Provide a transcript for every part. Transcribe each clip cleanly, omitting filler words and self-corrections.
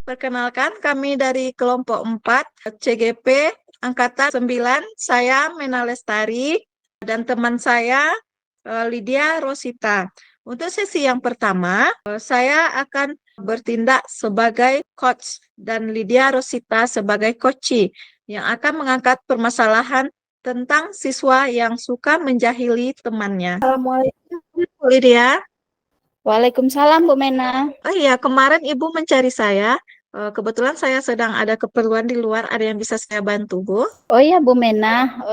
Perkenalkan, kami dari kelompok 4 CGP Angkatan 9. Saya Mena Lestari dan teman saya Lydia Rosita. Untuk sesi yang pertama, saya akan bertindak sebagai coach dan Lydia Rosita sebagai coachee yang akan mengangkat permasalahan tentang siswa yang suka menjahili temannya. Assalamualaikum, Bu Lydia. Waalaikumsalam, Bu Mena. Oh iya, kemarin Ibu mencari saya. Kebetulan saya sedang ada keperluan di luar. Ada yang bisa saya bantu, Bu? Oh iya, Bu Mena.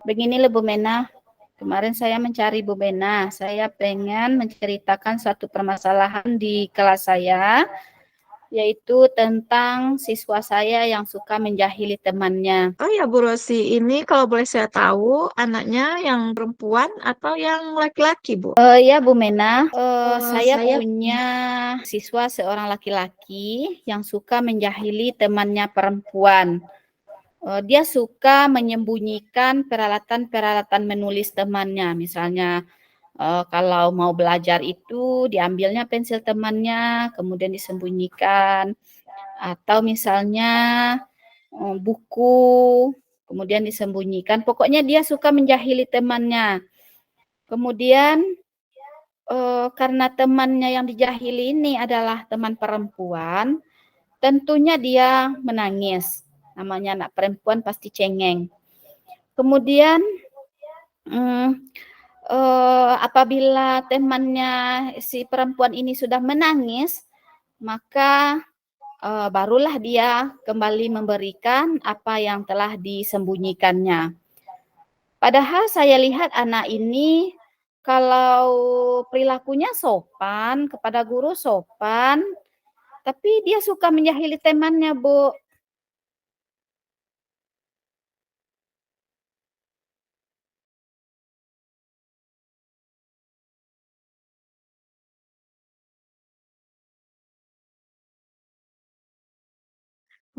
Beginilah Bu Mena. Kemarin saya mencari Bu Mena. Saya pengen menceritakan suatu permasalahan di kelas saya, yaitu tentang siswa saya yang suka menjahili temannya. Oh iya, Bu Rosi. Ini kalau boleh saya tahu, anaknya yang perempuan atau yang laki-laki, Bu? Ya Bu Mena, saya punya siswa seorang laki-laki yang suka menjahili temannya perempuan. Dia suka menyembunyikan peralatan-peralatan menulis temannya. Misalnya kalau mau belajar itu diambilnya pensil temannya, kemudian disembunyikan. Atau misalnya buku, kemudian disembunyikan. Pokoknya dia suka menjahili temannya. Kemudian karena temannya yang dijahili ini adalah teman perempuan, tentunya dia menangis. Namanya anak perempuan pasti cengeng. Kemudian apabila temannya si perempuan ini sudah menangis, maka barulah dia kembali memberikan apa yang telah disembunyikannya. Padahal saya lihat anak ini kalau perilakunya sopan, kepada guru sopan, tapi dia suka menjahili temannya, Bu.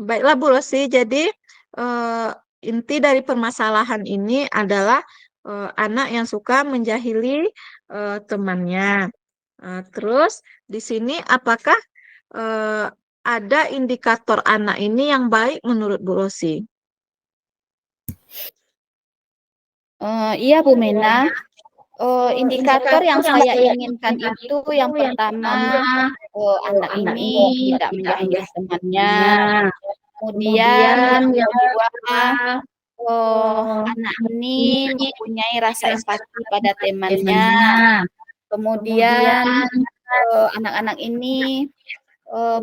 Baiklah, Bu Rosi. Jadi, inti dari permasalahan ini adalah anak yang suka menjahili temannya. Terus, di sini apakah eh, ada indikator anak ini yang baik menurut Bu Rosi? Iya, Bu Mena. Indikator yang saya inginkan itu yang pertama, anak ini tidak menjahili temannya. Kemudian yang kedua, anak ini mempunyai rasa empati pada temannya. Kemudian anak-anak ini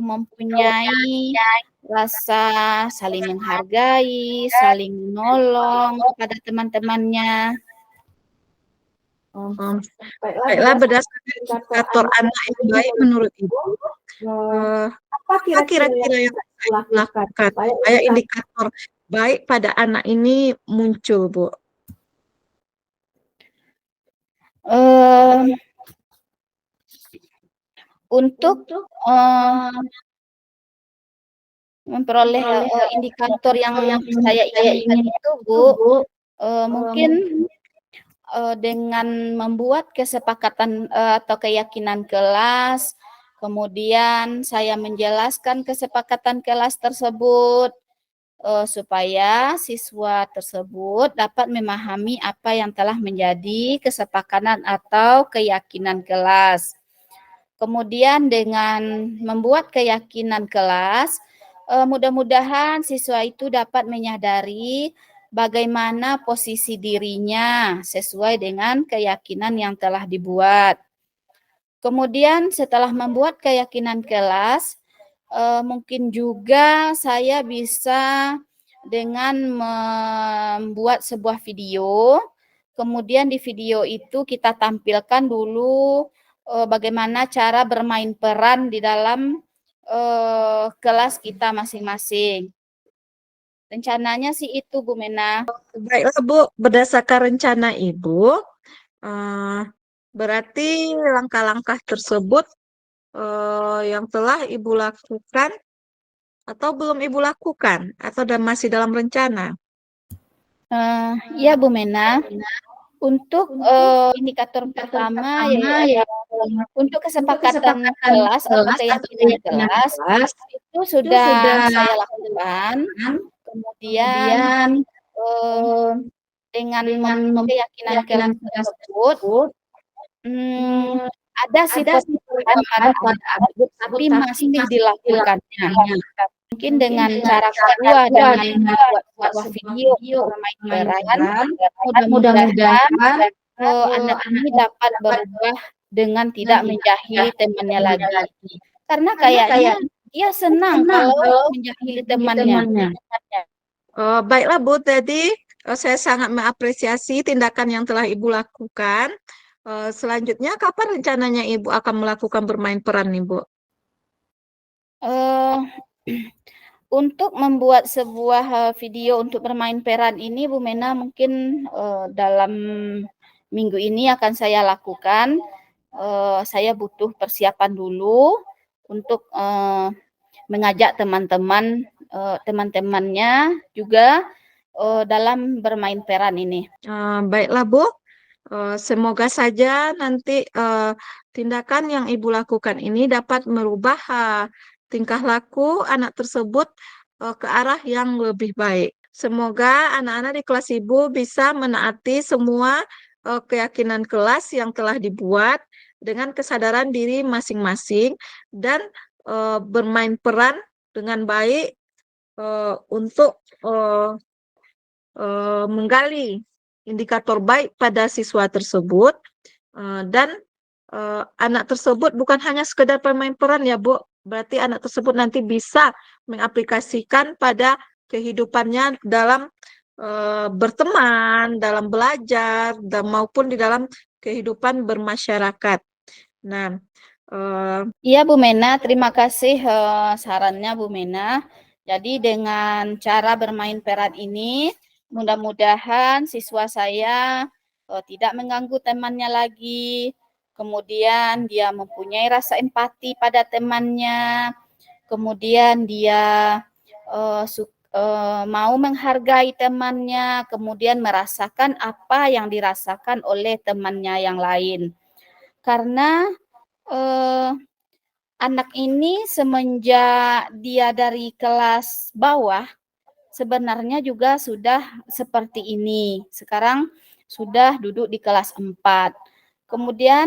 mempunyai rasa saling menghargai, saling menolong kepada teman-temannya. Baiklah, berdasarkan indikator anak yang baik menurut Ibu, apa kira-kira yang saya lakukan supaya indikator baik pada anak ini muncul, Bu? Untuk memperoleh indikator yang saya inginkan itu, Bu, mungkin dengan membuat kesepakatan atau keyakinan kelas, kemudian saya menjelaskan kesepakatan kelas tersebut supaya siswa tersebut dapat memahami apa yang telah menjadi kesepakatan atau keyakinan kelas. Kemudian dengan membuat keyakinan kelas, mudah-mudahan siswa itu dapat menyadari bagaimana posisi dirinya sesuai dengan keyakinan yang telah dibuat. Kemudian setelah membuat keyakinan kelas, mungkin juga saya bisa dengan membuat sebuah video, kemudian di video itu kita tampilkan dulu bagaimana cara bermain peran di dalam kelas kita masing-masing. Rencananya sih itu, Bu Mena. Baiklah, Bu, berdasarkan rencana Ibu, berarti langkah-langkah tersebut yang telah Ibu lakukan atau belum Ibu lakukan atau masih dalam rencana? Iya, Bu Mena. Untuk indikator pertama ya untuk kesepakatan kelas atau keyakinan kelas itu sudah saya lakukan. Kemudian eh, dengan memiliki keyakinan kelas tersebut, ada sih perubahan pada anak tersebut, tapi masih dilakukannya. Mungkin dengan cara kedua, dengan membuat sebuah video bermain peran, mudah-mudahan anak ini dapat berubah dengan tidak menjahili temannya lagi. Karena kayaknya dia senang kalau menjahili temannya. Baiklah Bu, tadi saya sangat mengapresiasi tindakan yang telah Ibu lakukan. Selanjutnya, kapan rencananya Ibu akan melakukan bermain peran nih, Bu? Eh, Untuk membuat sebuah video untuk bermain peran ini, Bu Mena, mungkin dalam minggu ini akan saya lakukan. Saya butuh persiapan dulu untuk mengajak teman-temannya juga dalam bermain peran ini. Baiklah Bu, semoga saja nanti tindakan yang Ibu lakukan ini dapat merubah tingkah laku anak tersebut ke arah yang lebih baik. Semoga anak-anak di kelas Ibu bisa menaati semua keyakinan kelas yang telah dibuat dengan kesadaran diri masing-masing dan bermain peran dengan baik untuk menggali indikator baik pada siswa tersebut dan anak tersebut bukan hanya sekedar pemain peran ya Bu, berarti anak tersebut nanti bisa mengaplikasikan pada kehidupannya dalam berteman, dalam belajar, dan maupun di dalam kehidupan bermasyarakat. Nah, Iya Bu Mena, terima kasih sarannya Bu Mena. Jadi dengan cara bermain peran ini, mudah-mudahan siswa saya tidak mengganggu temannya lagi. Kemudian dia mempunyai rasa empati pada temannya. Kemudian dia mau menghargai temannya. Kemudian merasakan apa yang dirasakan oleh temannya yang lain. Karena anak ini semenjak dia dari kelas bawah, sebenarnya juga sudah seperti ini. Sekarang sudah duduk di kelas 4. Kemudian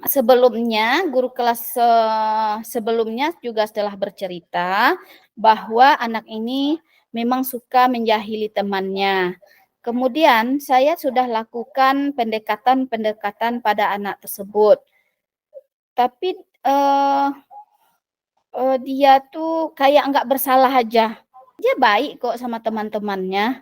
sebelumnya, guru kelas sebelumnya juga telah bercerita bahwa anak ini memang suka menjahili temannya. Kemudian saya sudah lakukan pendekatan-pendekatan pada anak tersebut. Tapi dia tuh kayak nggak bersalah aja. Dia baik kok sama teman-temannya.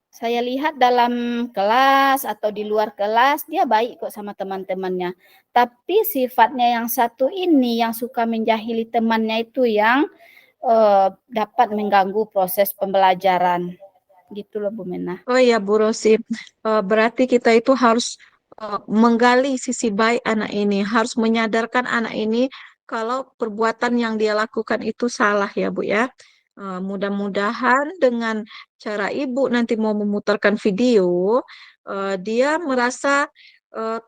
Saya lihat dalam kelas atau di luar kelas, dia baik kok sama teman-temannya. Tapi sifatnya yang satu ini, yang suka menjahili temannya itu yang dapat mengganggu proses pembelajaran. Gitu loh Bu Mena. oh iya Bu Rosi, berarti kita itu harus menggali sisi baik anak ini, harus menyadarkan anak ini kalau perbuatan yang dia lakukan itu salah ya Bu ya. Mudah-mudahan dengan cara Ibu nanti mau memutarkan video, dia merasa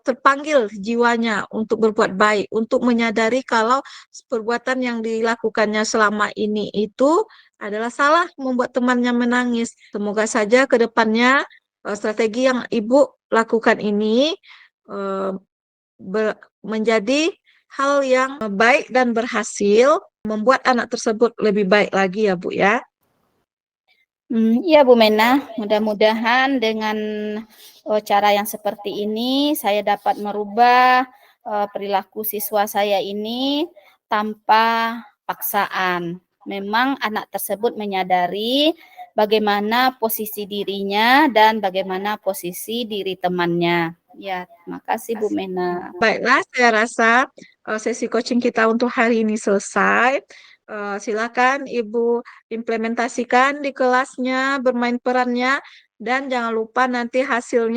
terpanggil jiwanya untuk berbuat baik, untuk menyadari kalau perbuatan yang dilakukannya selama ini itu adalah salah, membuat temannya menangis. Semoga saja ke depannya strategi yang Ibu lakukan ini eh, menjadi hal yang baik dan berhasil membuat anak tersebut lebih baik lagi ya Bu ya. Iya Bu Mena, mudah-mudahan dengan cara yang seperti ini saya dapat merubah perilaku siswa saya ini tanpa paksaan. Memang anak tersebut menyadari bagaimana posisi dirinya dan bagaimana posisi diri temannya. Ya, terima kasih Bu Mena. Baiklah, saya rasa sesi coaching kita untuk hari ini selesai. Silakan Ibu implementasikan di kelasnya, bermain perannya, dan jangan lupa nanti hasil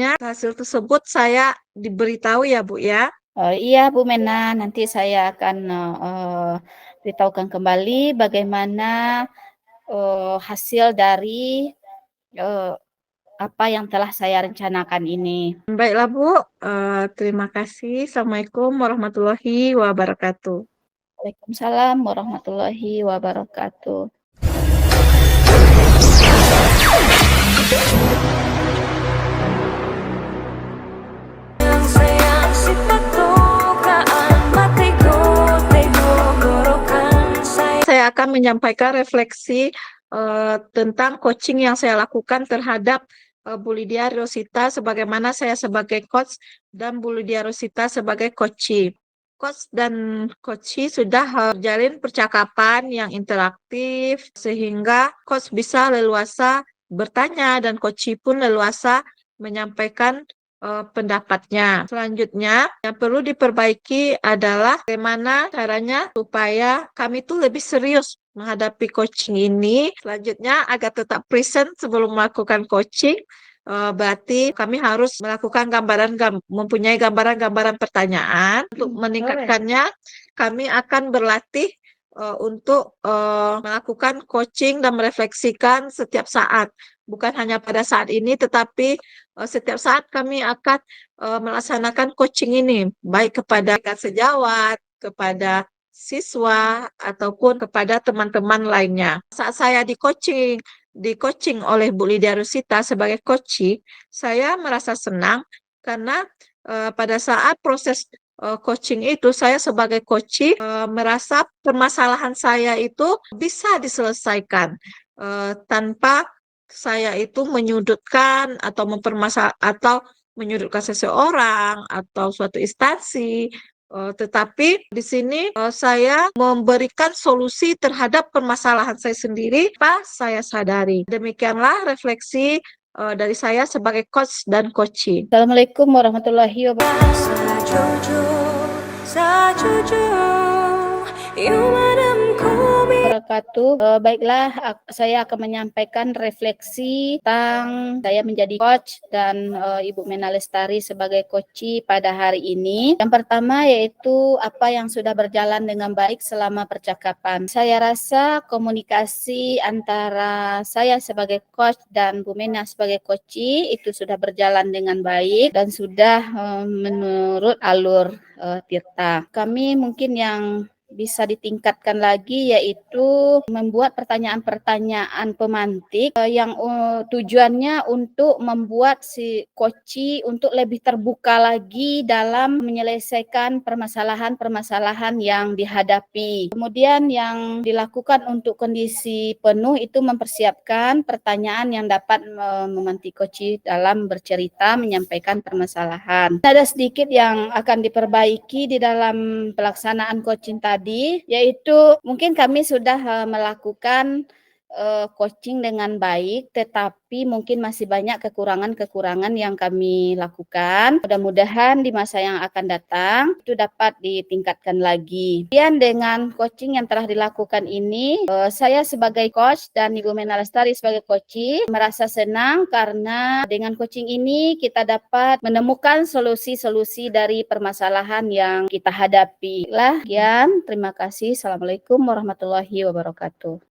tersebut saya diberitahu ya Bu ya. Iya Bu Mena, nanti saya akan beritahukan kembali bagaimana hasil dari apa yang telah saya rencanakan ini. Baiklah Bu, terima kasih. Assalamualaikum warahmatullahi wabarakatuh. Waalaikumsalam warahmatullahi wabarakatuh. Saya akan menyampaikan refleksi tentang coaching yang saya lakukan terhadap Bu Lydia Rosita sebagaimana saya sebagai coach dan Bu Lydia Rosita sebagai coachee. Coach dan coachee sudah jalin percakapan yang interaktif sehingga coach bisa leluasa bertanya dan coachee pun leluasa menyampaikan pendapatnya. Selanjutnya, yang perlu diperbaiki adalah bagaimana caranya supaya kami tuh lebih serius menghadapi coaching ini. Selanjutnya, agar tetap present sebelum melakukan coaching, berarti kami harus melakukan mempunyai gambaran-gambaran pertanyaan. Untuk meningkatkannya, kami akan berlatih untuk melakukan coaching dan merefleksikan setiap saat. Bukan hanya pada saat ini, tetapi setiap saat kami akan melaksanakan coaching ini, baik kepada sejawat, kepada siswa, ataupun kepada teman-teman lainnya. Saat saya di coaching oleh Bu Lydia Rosita sebagai coachee, saya merasa senang karena pada saat proses coaching itu, saya sebagai coachee merasa permasalahan saya itu bisa diselesaikan tanpa saya itu menyudutkan atau menyudutkan seseorang atau suatu instansi, tetapi di sini saya memberikan solusi terhadap permasalahan saya sendiri, saya sadari. Demikianlah refleksi dari saya sebagai coach dan coachee. Assalamualaikum warahmatullahi wabarakatuh. Baiklah, saya akan menyampaikan refleksi tentang saya menjadi coach dan Ibu Mena Lestari sebagai coachee pada hari ini. Yang pertama yaitu apa yang sudah berjalan dengan baik selama percakapan. Saya rasa komunikasi antara saya sebagai coach dan Bu Mena sebagai coachee itu sudah berjalan dengan baik dan sudah menurut alur Tirta. Kami mungkin yang bisa ditingkatkan lagi yaitu membuat pertanyaan-pertanyaan pemantik yang tujuannya untuk membuat si coachee untuk lebih terbuka lagi dalam menyelesaikan permasalahan-permasalahan yang dihadapi. Kemudian yang dilakukan untuk kondisi penuh itu mempersiapkan pertanyaan yang dapat memantik coachee dalam bercerita menyampaikan permasalahan. Ada sedikit yang akan diperbaiki di dalam pelaksanaan coaching tadi, yaitu mungkin kami sudah melakukan coaching dengan baik, tetapi mungkin masih banyak kekurangan-kekurangan yang kami lakukan. Mudah-mudahan di masa yang akan datang itu dapat ditingkatkan lagi. Kemudian dengan coaching yang telah dilakukan ini, saya sebagai coach dan Ibu Mena Lestari sebagai coachee merasa senang karena dengan coaching ini kita dapat menemukan solusi-solusi dari permasalahan yang kita hadapi. Sekian, terima kasih. Assalamualaikum warahmatullahi wabarakatuh.